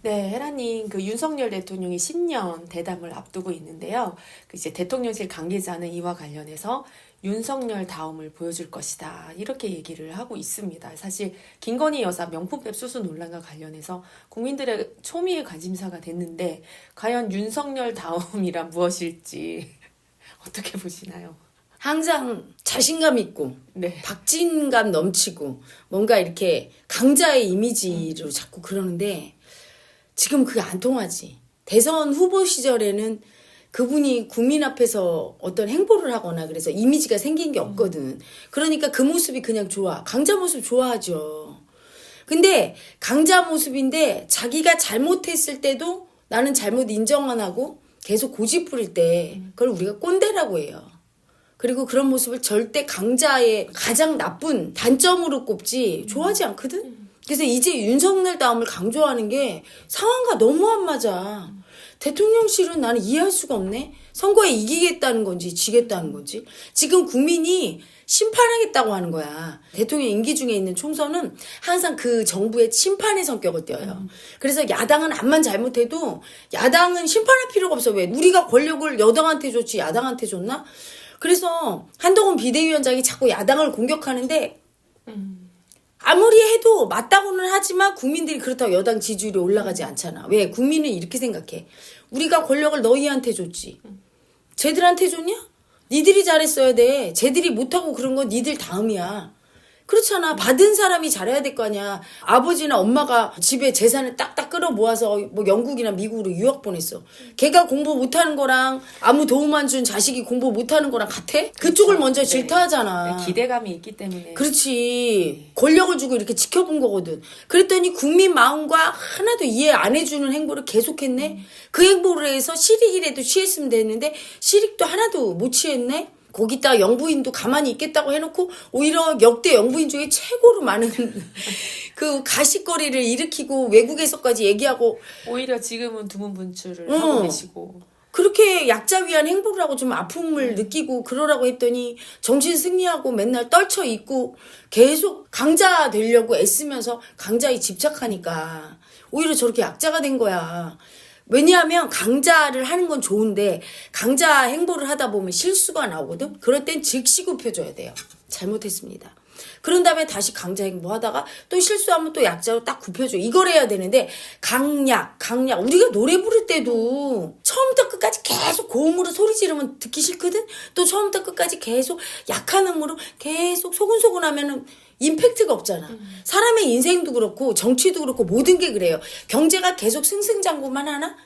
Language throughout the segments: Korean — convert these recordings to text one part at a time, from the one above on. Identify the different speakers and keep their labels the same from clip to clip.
Speaker 1: 네, 헤라님, 윤석열 대통령이 신년 대담을 앞두고 있는데요. 이제 대통령실 관계자는 이와 관련해서 윤석열 다움을 보여줄 것이다. 이렇게 얘기를 하고 있습니다. 사실, 김건희 여사 명품백 수수 논란과 관련해서 국민들의 초미의 관심사가 됐는데, 과연 윤석열 다움이란 무엇일지 어떻게 보시나요?
Speaker 2: 항상 자신감 있고
Speaker 1: 네.
Speaker 2: 박진감 넘치고 뭔가 이렇게 강자의 이미지로 자꾸 그러는데 지금 그게 안 통하지. 대선 후보 시절에는 그분이 국민 앞에서 어떤 행보를 하거나 그래서 이미지가 생긴 게 없거든. 그러니까 그 모습이 그냥 좋아. 강자 모습 좋아하죠. 근데 강자 모습인데 자기가 잘못했을 때도 나는 잘못 인정 안 하고 계속 고집 부릴 때 그걸 우리가 꼰대라고 해요. 그리고 그런 모습을 절대 강자의 가장 나쁜 단점으로 꼽지 좋아하지 않거든? 그래서 이제 윤석열 다음을 강조하는 게 상황과 너무 안 맞아. 대통령실은 나는 이해할 수가 없네. 선거에 이기겠다는 건지 지겠다는 건지. 지금 국민이 심판하겠다고 하는 거야. 대통령 임기 중에 있는 총선은 항상 그 정부의 심판의 성격을 띄어요. 그래서 야당은 암만 잘못해도 야당은 심판할 필요가 없어. 왜? 우리가 권력을 여당한테 줬지 야당한테 줬나? 그래서 한동훈 비대위원장이 자꾸 야당을 공격하는데 아무리 해도 맞다고는 하지만 국민들이 그렇다고 여당 지지율이 올라가지 않잖아. 왜? 국민은 이렇게 생각해. 우리가 권력을 너희한테 줬지. 쟤들한테 줬냐? 니들이 잘했어야 돼. 쟤들이 못하고 그런 건 니들 다음이야. 그렇잖아. 받은 사람이 잘해야 될 거 아니야. 아버지나 엄마가 집에 재산을 딱딱 끌어 모아서 뭐 영국이나 미국으로 유학 보냈어. 걔가 공부 못하는 거랑 아무 도움 안 준 자식이 공부 못하는 거랑 같아? 그쪽을 먼저
Speaker 1: 네.
Speaker 2: 질타하잖아.
Speaker 1: 네, 기대감이 있기 때문에.
Speaker 2: 그렇지. 권력을 주고 이렇게 지켜본 거거든. 그랬더니 국민 마음과 하나도 이해 안 해주는 행보를 계속했네. 그 행보를 해서 실익이라도 취했으면 되는데 실익도 하나도 못 취했네. 거기다 영부인도 가만히 있겠다고 해놓고 오히려 역대 영부인 중에 최고로 많은 그 가십거리를 일으키고 외국에서까지 얘기하고
Speaker 1: 오히려 지금은 두문분출을 하고 계시고.
Speaker 2: 그렇게 약자 위한 행보를 하고 좀 아픔을 느끼고 그러라고 했더니 정신 승리하고 맨날 떨쳐 있고 계속 강자 되려고 애쓰면서 강자에 집착하니까 오히려 저렇게 약자가 된 거야. 왜냐하면 강자를 하는 건 좋은데 강자 행보를 하다 보면 실수가 나오거든. 그럴 땐 즉시 굽혀줘야 돼요. 잘못했습니다. 그런 다음에 다시 강자 행보 하다가 또 실수하면 또 약자로 딱 굽혀줘. 이걸 해야 되는데 강약. 우리가 노래 부를 때도 처음부터 끝까지 계속 고음으로 소리 지르면 듣기 싫거든. 또 처음부터 끝까지 계속 약한 음으로 계속 소근소근 하면은 임팩트가 없잖아. 사람의 인생도 그렇고 정치도 그렇고 모든 게 그래요. 경제가 계속 승승장구만 하나?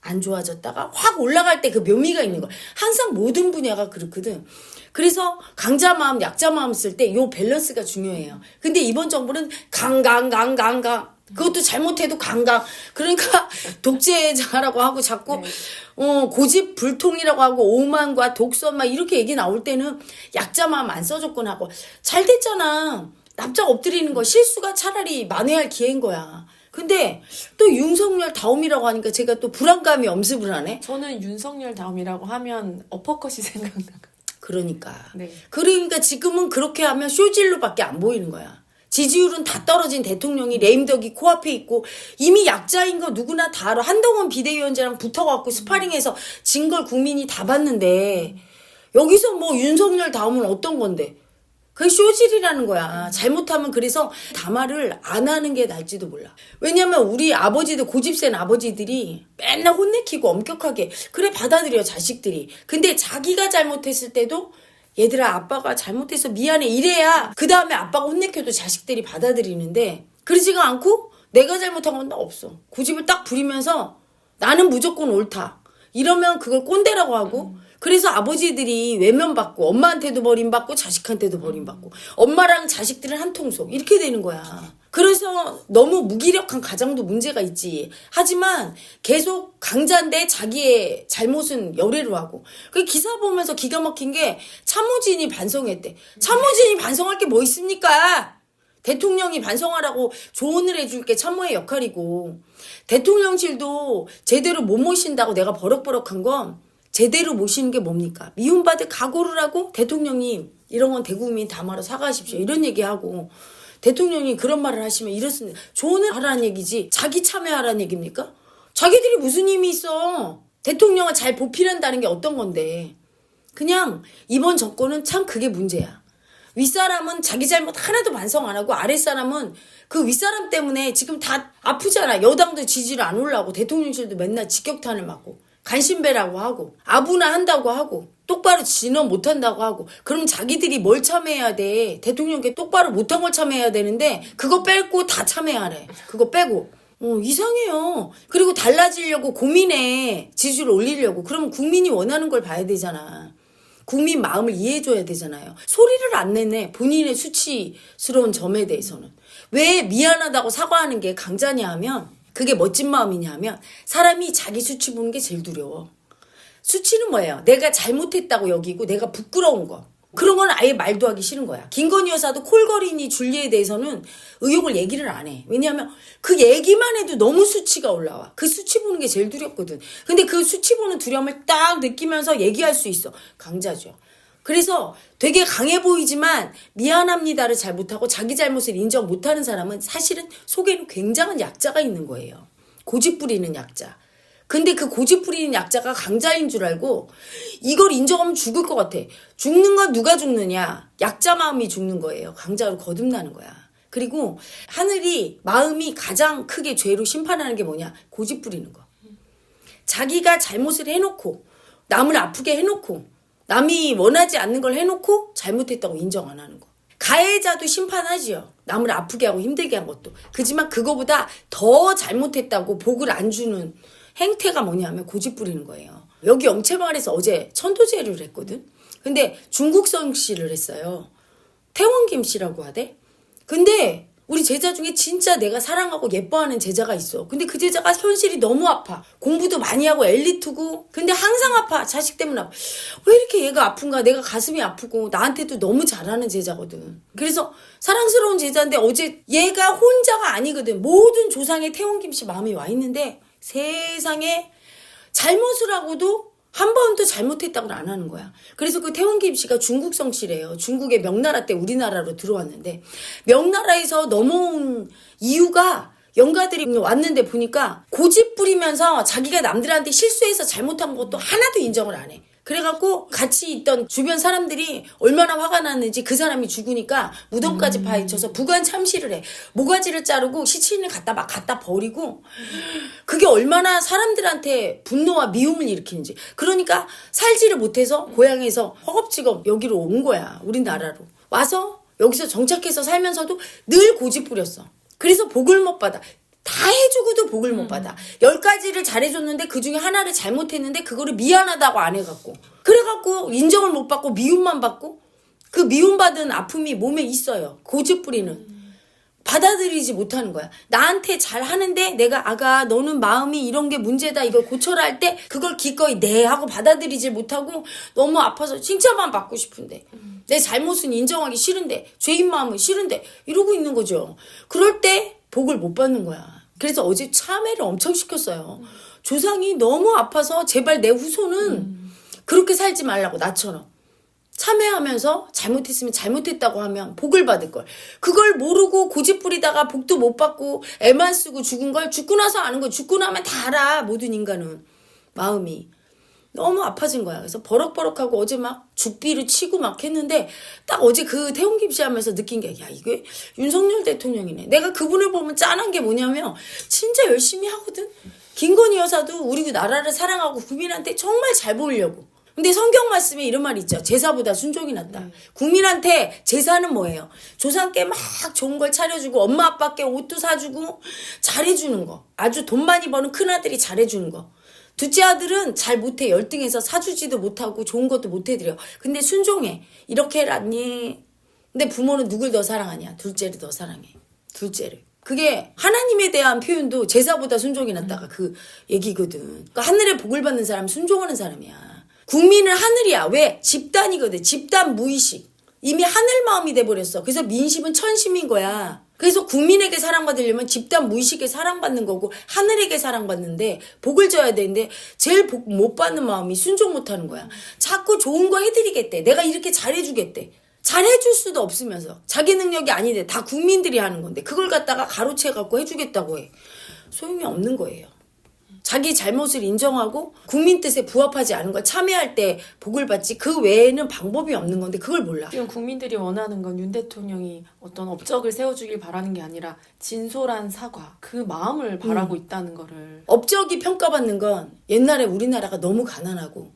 Speaker 2: 안 좋아졌다가 확 올라갈 때 그 묘미가 있는 거야. 항상 모든 분야가 그렇거든. 그래서 강자 마음, 약자 마음 쓸 때 요 밸런스가 중요해요. 근데 이번 정부는 강강. 그것도 잘못해도 강강. 그러니까 독재자라고 하고 자꾸 고집 불통이라고 하고 오만과 독선 막 이렇게 얘기 나올 때는 약자 마음 안 써줬군 하고 잘 됐잖아. 납작 엎드리는 거 실수가 차라리 만회할 기회인 거야. 근데 또 윤석열 다움이라고 하니까 제가 또 불안감이 엄습을 하네.
Speaker 1: 저는 윤석열 다음이라고 하면 어퍼컷이 생각나요.
Speaker 2: 그러니까.
Speaker 1: 네.
Speaker 2: 그러니까 지금은 그렇게 하면 쇼질로밖에 안 보이는 거야. 지지율은 다 떨어진 대통령이 레임덕이 코앞에 있고 이미 약자인 거 누구나 다 알아. 한동훈 비대위원장이랑 붙어갖고 스파링해서 진 걸 국민이 다 봤는데 여기서 뭐 윤석열 다음은 어떤 건데? 그게 쇼질이라는 거야. 잘못하면 그래서 담화를 안 하는 게 나을지도 몰라. 왜냐면 우리 아버지들 고집센 아버지들이 맨날 혼내키고 엄격하게 그래 받아들여 자식들이. 근데 자기가 잘못했을 때도 얘들아 아빠가 잘못해서 미안해 이래야 그 다음에 아빠가 혼내켜도 자식들이 받아들이는데 그러지가 않고 내가 잘못한 건 나 없어. 고집을 딱 부리면서 나는 무조건 옳다. 이러면 그걸 꼰대라고 하고 그래서 아버지들이 외면받고 엄마한테도 버림받고 자식한테도 버림받고 엄마랑 자식들은 한 통속 이렇게 되는 거야. 그래서 너무 무기력한 가장도 문제가 있지. 하지만 계속 강자인데 자기의 잘못은 열애로 하고. 그 기사 보면서 기가 막힌 게 참모진이 반성했대. 참모진이 반성할 게 뭐 있습니까? 대통령이 반성하라고 조언을 해줄 게 참모의 역할이고 대통령실도 제대로 못 모신다고 내가 버럭버럭한 건 제대로 모시는 게 뭡니까? 미움받을 각오를 하고 대통령님 이런 건 대국민 담화로 사과하십시오. 이런 얘기하고 대통령이 그런 말을 하시면 이렇습니다. 조언을 하라는 얘기지 자기 참여하라는 얘기입니까? 자기들이 무슨 힘이 있어. 대통령을 잘 보필한다는 게 어떤 건데. 그냥 이번 정권은 참 그게 문제야. 윗사람은 자기 잘못 하나도 반성 안 하고 아랫사람은 그 윗사람 때문에 지금 다 아프잖아. 여당도 지지를 안 올라오고 대통령실도 맨날 직격탄을 맞고 간신배라고 하고 아부나 한다고 하고 똑바로 진언 못한다고 하고 그럼 자기들이 뭘 참여해야 돼. 대통령께 똑바로 못한 걸 참여해야 되는데 그거 빼고 다 참여하래. 그거 빼고. 이상해요. 그리고 달라지려고 고민해. 지지를 올리려고. 그러면 국민이 원하는 걸 봐야 되잖아. 국민 마음을 이해해줘야 되잖아요. 소리를 안 내네. 본인의 수치스러운 점에 대해서는. 왜 미안하다고 사과하는 게 강자냐 하면 그게 멋진 마음이냐 하면 사람이 자기 수치 보는 게 제일 두려워. 수치는 뭐예요? 내가 잘못했다고 여기고 내가 부끄러운 거. 그런 건 아예 말도 하기 싫은 거야. 김건희 여사도 콜거리니 줄리에 대해서는 의혹을 얘기를 안 해. 왜냐하면 그 얘기만 해도 너무 수치가 올라와. 그 수치 보는 게 제일 두렵거든. 근데 그 수치 보는 두려움을 딱 느끼면서 얘기할 수 있어. 강자죠. 그래서 되게 강해 보이지만 미안합니다를 잘 못하고 자기 잘못을 인정 못하는 사람은 사실은 속에는 굉장한 약자가 있는 거예요. 고집 부리는 약자. 근데 그 고집 부리는 약자가 강자인 줄 알고 이걸 인정하면 죽을 것 같아. 죽는 건 누가 죽느냐? 약자 마음이 죽는 거예요. 강자로 거듭나는 거야. 그리고 하늘이 마음이 가장 크게 죄로 심판하는 게 뭐냐? 고집 부리는 거. 자기가 잘못을 해놓고 남을 아프게 해놓고 남이 원하지 않는 걸 해놓고 잘못했다고 인정 안 하는 거. 가해자도 심판하지요. 남을 아프게 하고 힘들게 한 것도. 그지만 그거보다 더 잘못했다고 복을 안 주는 행태가 뭐냐면 고집 부리는 거예요. 여기 영채마을에서 어제 천도제를 했거든. 근데 중국성 씨를 했어요. 태원김 씨라고 하대. 근데 우리 제자 중에 진짜 내가 사랑하고 예뻐하는 제자가 있어. 근데 그 제자가 현실이 너무 아파. 공부도 많이 하고 엘리트고. 근데 항상 아파. 자식 때문에 아파. 왜 이렇게 얘가 아픈가? 내가 가슴이 아프고 나한테도 너무 잘하는 제자거든. 그래서 사랑스러운 제자인데 어제 얘가 혼자가 아니거든. 모든 조상의 태원김 씨 마음이 와 있는데 세상에 잘못을 하고도 한 번도 잘못했다고는 안 하는 거야. 그래서 그 태원김 씨가 중국성 씨래요. 중국의 명나라 때 우리나라로 들어왔는데 명나라에서 넘어온 이유가 영가들이 왔는데 보니까 고집 부리면서 자기가 남들한테 실수해서 잘못한 것도 하나도 인정을 안 해. 그래갖고 같이 있던 주변 사람들이 얼마나 화가 났는지 그 사람이 죽으니까 무덤까지 파헤쳐서 부관 참시를 해. 모가지를 자르고 시신을 갖다 버리고 그게 얼마나 사람들한테 분노와 미움을 일으키는지. 그러니까 살지를 못해서 고향에서 허겁지겁 여기로 온 거야. 우리나라로. 와서 여기서 정착해서 살면서도 늘 고집 부렸어. 그래서 복을 못 받아. 다 해주고도 복을 못 받아. 10가지를 잘해줬는데 그중에 하나를 잘못했는데 그거를 미안하다고 안 해갖고. 그래갖고 인정을 못 받고 미움만 받고 그 미움받은 아픔이 몸에 있어요. 고집 부리는. 받아들이지 못하는 거야. 나한테 잘하는데 내가 아가 너는 마음이 이런 게 문제다 이걸 고쳐라 할 때 그걸 기꺼이 네 하고 받아들이지 못하고 너무 아파서 칭찬만 받고 싶은데 내 잘못은 인정하기 싫은데 죄인 마음은 싫은데 이러고 있는 거죠. 그럴 때 복을 못 받는 거야. 그래서 어제 참회를 엄청 시켰어요. 조상이 너무 아파서 제발 내 후손은 그렇게 살지 말라고 나처럼. 참회하면서 잘못했으면 잘못했다고 하면 복을 받을 걸. 그걸 모르고 고집 부리다가 복도 못 받고 애만 쓰고 죽은 걸 죽고 나서 아는 거. 죽고 나면 다 알아. 모든 인간은. 마음이. 너무 아파진 거야. 그래서 버럭버럭하고 어제 막 죽비를 치고 막 했는데 딱 어제 그 태원김 씨 하면서 느낀 게 야 이게 윤석열 대통령이네. 내가 그분을 보면 짠한 게 뭐냐면 진짜 열심히 하거든. 김건희 여사도 우리 나라를 사랑하고 국민한테 정말 잘 보이려고. 근데 성경 말씀에 이런 말이 있죠. 제사보다 순종이 낫다. 국민한테 제사는 뭐예요? 조상께 막 좋은 걸 차려주고 엄마 아빠께 옷도 사주고 잘해주는 거. 아주 돈 많이 버는 큰아들이 잘해주는 거. 둘째 아들은 잘 못해. 열등해서 사주지도 못하고 좋은 것도 못해드려. 근데 순종해. 이렇게 해라니. 근데 부모는 누굴 더 사랑하냐? 둘째를 더 사랑해. 둘째를. 그게 하나님에 대한 표현도 제사보다 순종이 낫다가 그 얘기거든. 그러니까 하늘에 복을 받는 사람 순종하는 사람이야. 국민은 하늘이야. 왜? 집단이거든. 집단 무의식. 이미 하늘 마음이 돼버렸어. 그래서 민심은 천심인 거야. 그래서 국민에게 사랑받으려면 집단 무의식에 사랑받는 거고 하늘에게 사랑받는데 복을 줘야 되는데 제일 복 못 받는 마음이 순종 못하는 거야. 자꾸 좋은 거 해드리겠대. 내가 이렇게 잘해주겠대. 잘해줄 수도 없으면서 자기 능력이 아닌데 다 국민들이 하는 건데 그걸 갖다가 가로채갖고 해주겠다고 해. 소용이 없는 거예요. 자기 잘못을 인정하고 국민 뜻에 부합하지 않은 걸 참여할 때 복을 받지 그 외에는 방법이 없는 건데 그걸 몰라.
Speaker 1: 지금 국민들이 원하는 건 윤 대통령이 어떤 업적을 세워주길 바라는 게 아니라 진솔한 사과, 그 마음을 바라고 있다는 거를.
Speaker 2: 업적이 평가받는 건 옛날에 우리나라가 너무 가난하고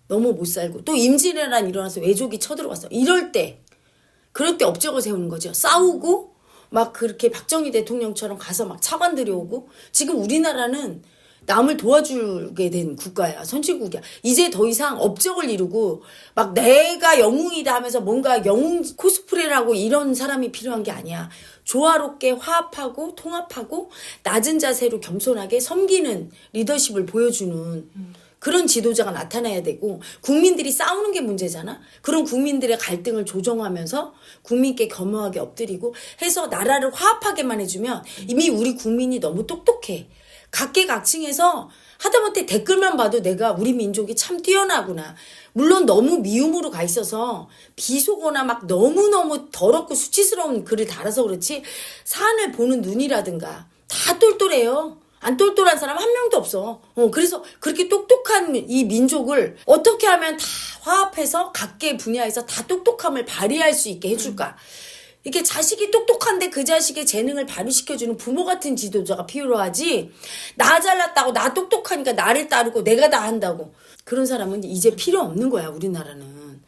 Speaker 2: 너무 못 살고 또 임진왜란 일어나서 외족이 쳐들어왔어. 그럴 때 업적을 세우는 거죠. 싸우고 막 그렇게 박정희 대통령처럼 가서 막 차관 들여오고. 지금 우리나라는 남을 도와주게 된 국가야. 선진국이야. 이제 더 이상 업적을 이루고 막 내가 영웅이다 하면서 뭔가 영웅 코스프레를 하고 이런 사람이 필요한 게 아니야. 조화롭게 화합하고 통합하고 낮은 자세로 겸손하게 섬기는 리더십을 보여주는 그런 지도자가 나타나야 되고, 국민들이 싸우는 게 문제잖아. 그런 국민들의 갈등을 조정하면서 국민께 겸허하게 엎드리고 해서 나라를 화합하게만 해주면, 이미 우리 국민이 너무 똑똑해. 각계각층에서 하다못해 댓글만 봐도 내가 우리 민족이 참 뛰어나구나. 물론 너무 미움으로 가 있어서 비속어나 막 너무너무 더럽고 수치스러운 글을 달아서 그렇지 사안을 보는 눈이라든가 다 똘똘해요. 안 똘똘한 사람 한 명도 없어. 그래서 그렇게 똑똑한 이 민족을 어떻게 하면 다 화합해서 각계 분야에서 다 똑똑함을 발휘할 수 있게 해줄까. 이렇게 자식이 똑똑한데 그 자식의 재능을 발휘시켜주는 부모 같은 지도자가 필요하지, 나 잘났다고 나 똑똑하니까 나를 따르고 내가 다 한다고 그런 사람은 이제 필요 없는 거야 우리나라는.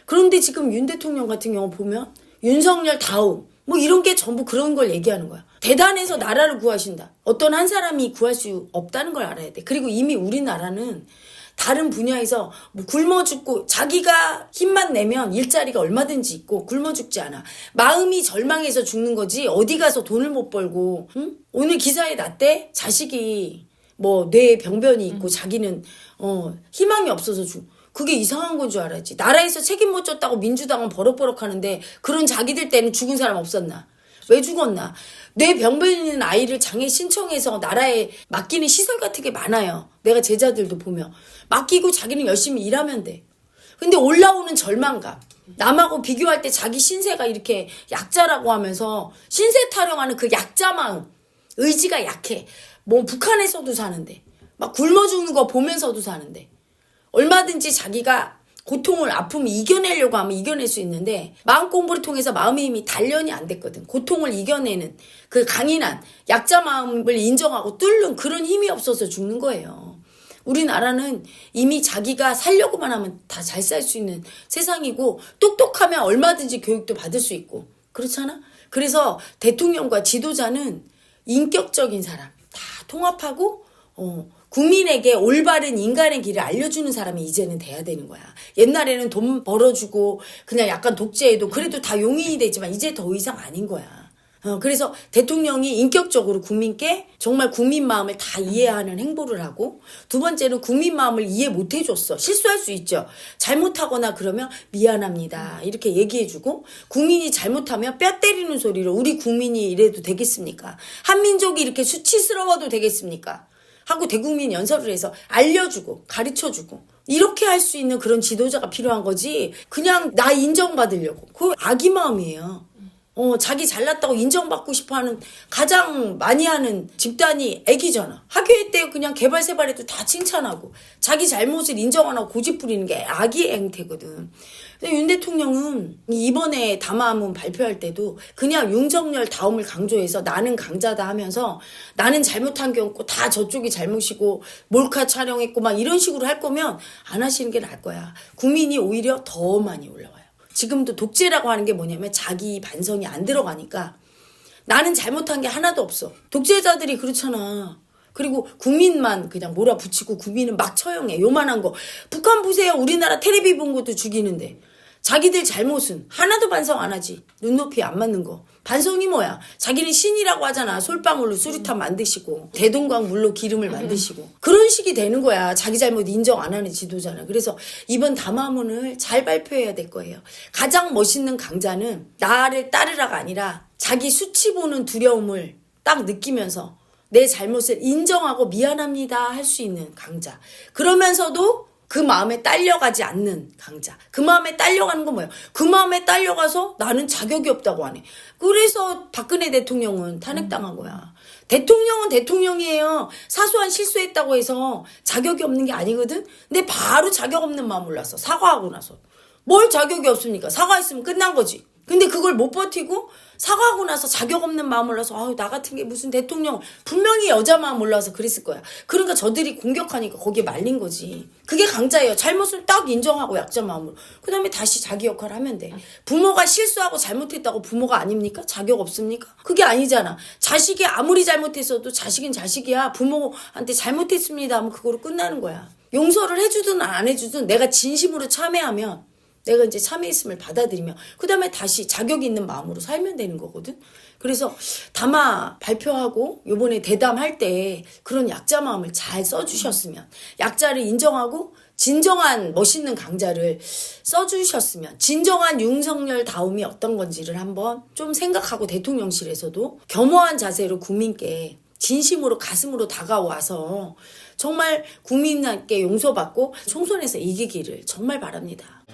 Speaker 2: 그런데 지금 윤 대통령 같은 경우 보면 윤석열 다움 뭐 이런 게 전부 그런 걸 얘기하는 거야. 대단해서 나라를 구하신다. 어떤 한 사람이 구할 수 없다는 걸 알아야 돼. 그리고 이미 우리나라는 다른 분야에서 뭐 굶어 죽고, 자기가 힘만 내면 일자리가 얼마든지 있고 굶어 죽지 않아. 마음이 절망해서 죽는 거지 어디 가서 돈을 못 벌고. 응? 오늘 기사에 났대. 자식이 뭐 뇌에 병변이 있고 자기는 희망이 없어서 그게 이상한 건 줄 알았지. 나라에서 책임 못 졌다고 민주당은 버럭버럭 하는데 그런 자기들 때는 죽은 사람 없었나? 왜 죽었나? 뇌 병변 있는 아이를 장애 신청해서 나라에 맡기는 시설 같은 게 많아요. 내가 제자들도 보면 맡기고 자기는 열심히 일하면 돼. 근데 올라오는 절망감, 남하고 비교할 때 자기 신세가 이렇게 약자라고 하면서 신세 타령하는 그 약자 마음, 의지가 약해. 뭐 북한에서도 사는데 막 굶어 죽는 거 보면서도 사는데 얼마든지 자기가 고통을, 아픔을 이겨내려고 하면 이겨낼 수 있는데 마음 공부를 통해서 마음의 힘이 단련이 안 됐거든. 고통을 이겨내는 그 강인한 약자 마음을 인정하고 뚫는 그런 힘이 없어서 죽는 거예요. 우리나라는 이미 자기가 살려고만 하면 다 잘 살 수 있는 세상이고, 똑똑하면 얼마든지 교육도 받을 수 있고 그렇잖아. 그래서 대통령과 지도자는 인격적인 사람, 다 통합하고 국민에게 올바른 인간의 길을 알려주는 사람이 이제는 돼야 되는 거야. 옛날에는 돈 벌어주고 그냥 약간 독재해도 그래도 다 용인이 되지만 이제 더 이상 아닌 거야. 그래서 대통령이 인격적으로 국민께 정말 국민 마음을 다 이해하는 행보를 하고, 두 번째는 국민 마음을 이해 못 해줬어. 실수할 수 있죠. 잘못하거나 그러면 미안합니다 이렇게 얘기해주고, 국민이 잘못하면 뼈 때리는 소리로 우리 국민이 이래도 되겠습니까? 한민족이 이렇게 수치스러워도 되겠습니까? 하고 대국민 연설을 해서 알려주고 가르쳐주고 이렇게 할 수 있는 그런 지도자가 필요한 거지, 그냥 나 인정받으려고. 그거 아기 마음이에요. 자기 잘났다고 인정받고 싶어하는 가장 많이 하는 집단이 애기잖아. 학교에 때 그냥 개발세발해도 다 칭찬하고 자기 잘못을 인정 안 하고 고집 부리는 게 아기의 행태거든. 근데 윤 대통령은 이번에 담화문 발표할 때도 그냥 윤석열 다움을 강조해서 나는 강자다 하면서 나는 잘못한 게 없고 다 저쪽이 잘못이고 몰카 촬영했고 막 이런 식으로 할 거면 안 하시는 게 나을 거야. 국민이 오히려 더 많이 올라와요. 지금도 독재라고 하는 게 뭐냐면 자기 반성이 안 들어가니까 나는 잘못한 게 하나도 없어. 독재자들이 그렇잖아. 그리고 국민만 그냥 몰아붙이고 국민은 막 처형해. 요만한 거. 북한 보세요. 우리나라 텔레비 본 것도 죽이는데 자기들 잘못은 하나도 반성 안 하지. 눈높이 안 맞는 거. 반성이 뭐야? 자기는 신이라고 하잖아. 솔방울로 수류탄 만드시고 대동강 물로 기름을 만드시고 그런 식이 되는 거야. 자기 잘못 인정 안 하는 지도자는. 그래서 이번 담화문을 잘 발표해야 될 거예요. 가장 멋있는 강자는 나를 따르라가 아니라 자기 수치 보는 두려움을 딱 느끼면서 내 잘못을 인정하고 미안합니다 할 수 있는 강자. 그러면서도 그 마음에 딸려가지 않는 강자. 그 마음에 딸려가는 건 뭐예요? 그 마음에 딸려가서 나는 자격이 없다고 하네. 그래서 박근혜 대통령은 탄핵당한 거야. 대통령은 대통령이에요. 사소한 실수했다고 해서 자격이 없는 게 아니거든? 근데 바로 자격 없는 마음 올랐어. 사과하고 나서. 뭘 자격이 없습니까? 사과했으면 끝난 거지. 근데 그걸 못 버티고 사과하고 나서 자격 없는 마음 올라서 아유 나 같은 게 무슨 대통령 분명히 여자 마음 올라서 그랬을 거야. 그러니까 저들이 공격하니까 거기에 말린 거지. 그게 강자예요. 잘못을 딱 인정하고 약자 마음으로. 그다음에 다시 자기 역할을 하면 돼. 부모가 실수하고 잘못했다고 부모가 아닙니까? 자격 없습니까? 그게 아니잖아. 자식이 아무리 잘못했어도 자식은 자식이야. 부모한테 잘못했습니다 하면 그거로 끝나는 거야. 용서를 해주든 안 해주든 내가 진심으로 참회하면 내가 이제 참회했음을 받아들이면 그 다음에 다시 자격 있는 마음으로 살면 되는 거거든. 그래서 다마 발표하고 요번에 대담할 때 그런 약자 마음을 잘 써주셨으면 약자를 인정하고 진정한 멋있는 강자를 써주셨으면 진정한 윤석열 다움이 어떤 건지를 한번 좀 생각하고 대통령실에서도 겸허한 자세로 국민께 진심으로 가슴으로 다가와서 정말 국민께 용서받고 총선에서 이기기를 정말 바랍니다.